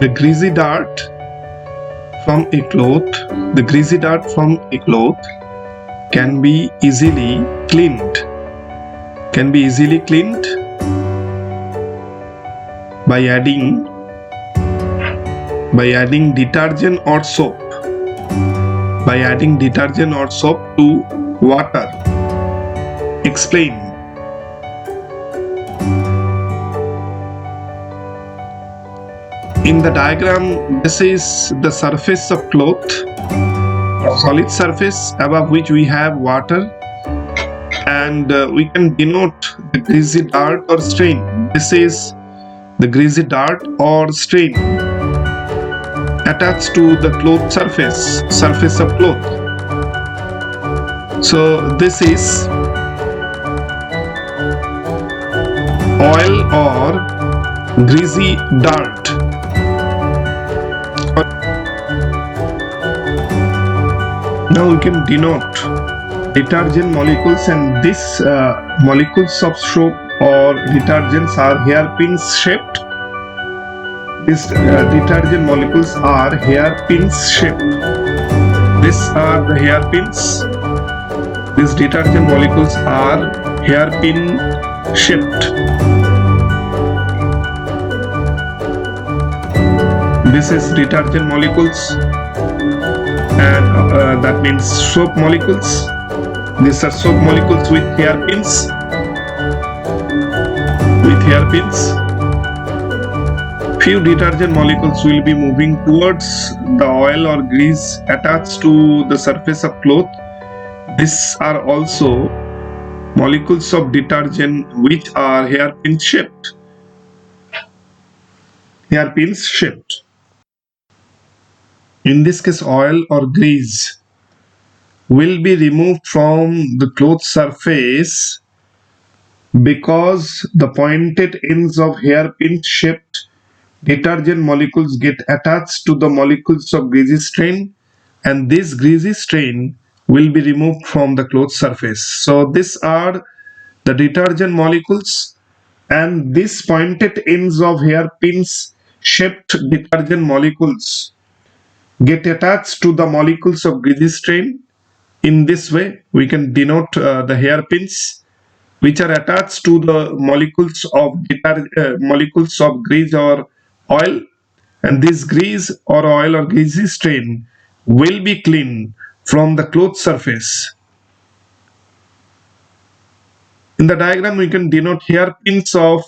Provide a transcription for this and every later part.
The greasy dart from a cloth, the greasy dart from a cloth can be easily cleaned. Can be easily cleaned by adding detergent or soap. By adding detergent or soap to water. Explain. In the diagram, this is the surface of cloth, solid surface above which we have water, and we can denote the greasy dart or stain. This is the greasy dart or stain attached to the cloth surface of cloth. So this is oil or greasy dart. Now we can denote detergent molecules, and these molecules of soap or detergents are hairpins shaped. These detergent molecules are hairpins shaped. These are the hairpins. These detergent molecules are hairpin shaped. This is detergent molecules, and that means soap molecules. These are soap molecules with hairpins. Few detergent molecules will be moving towards the oil or grease attached to the surface of cloth. These are also molecules of detergent which are hairpin shaped. Hairpins shaped. In this case, oil or grease will be removed from the cloth surface because the pointed ends of hairpin shaped detergent molecules get attached to the molecules of greasy stain, and this greasy stain will be removed from the cloth surface. So these are the detergent molecules, and these pointed ends of hairpins shaped detergent molecules get attached to the molecules of greasy stain. In this way, we can denote the hairpins which are attached to the molecules of grease or oil, and this grease or oil or greasy stain will be cleaned from the cloth surface. In the diagram, we can denote hairpins of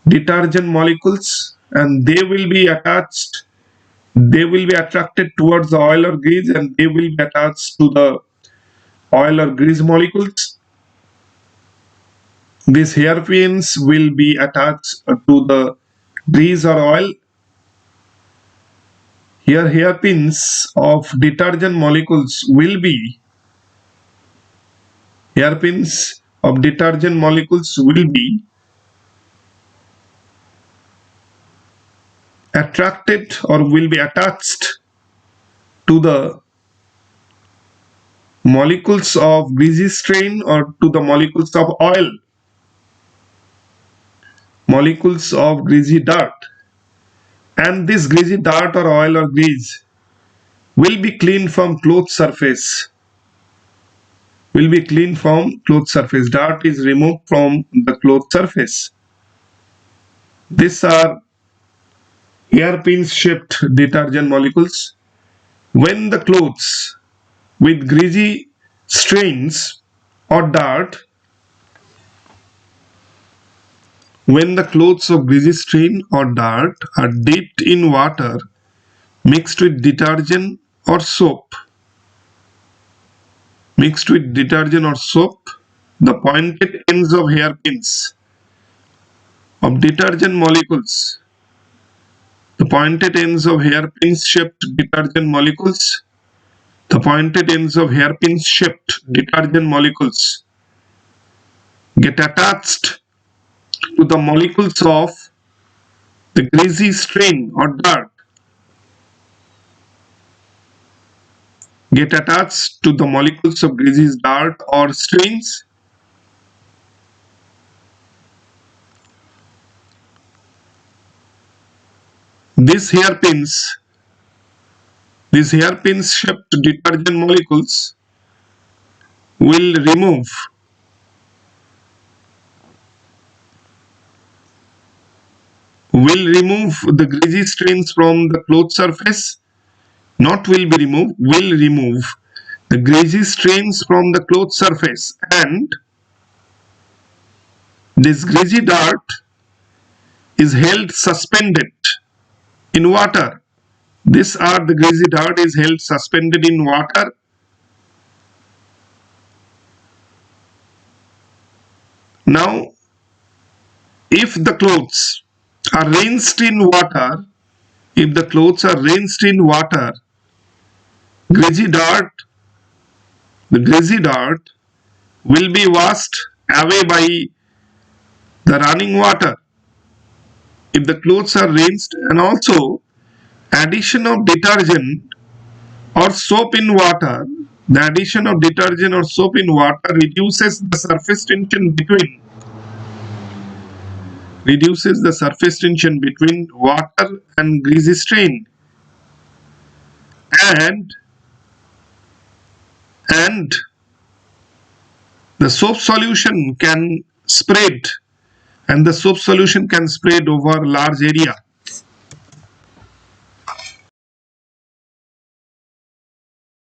detergent molecules, and they will be attracted towards the oil or grease, and they will be attached to the oil or grease molecules. These hairpins will be attached to the grease or oil. Here hairpins of detergent molecules will be attracted or will be attached to the molecules of greasy stain or to the molecules of oil, molecules of greasy dart, and this greasy dart or oil or grease will be cleaned from cloth surface. Dart is removed from the cloth surface. These are hairpin shaped detergent molecules. When the clothes with greasy stains or dart, when the clothes of greasy stain or dart are dipped in water mixed with detergent or soap, the pointed ends of hairpins of detergent molecules, the pointed ends of hairpin shaped detergent molecules, get attached to the molecules of the greasy stain or dart, or stains. these hairpin shaped detergent molecules will remove the greasy stains from the cloth surface. Not will be removed, will remove the greasy stains from the cloth surface, and this greasy dirt is held suspended in water. This are the greasy dirt is held suspended in water. Now, if the clothes are rinsed in water, greasy dirt, the greasy dirt will be washed away by the running water. If the clothes are rinsed, and also addition of detergent or soap in water, the addition of detergent or soap in water reduces the surface tension between water and greasy stain, and and the soap solution can spread, over large area.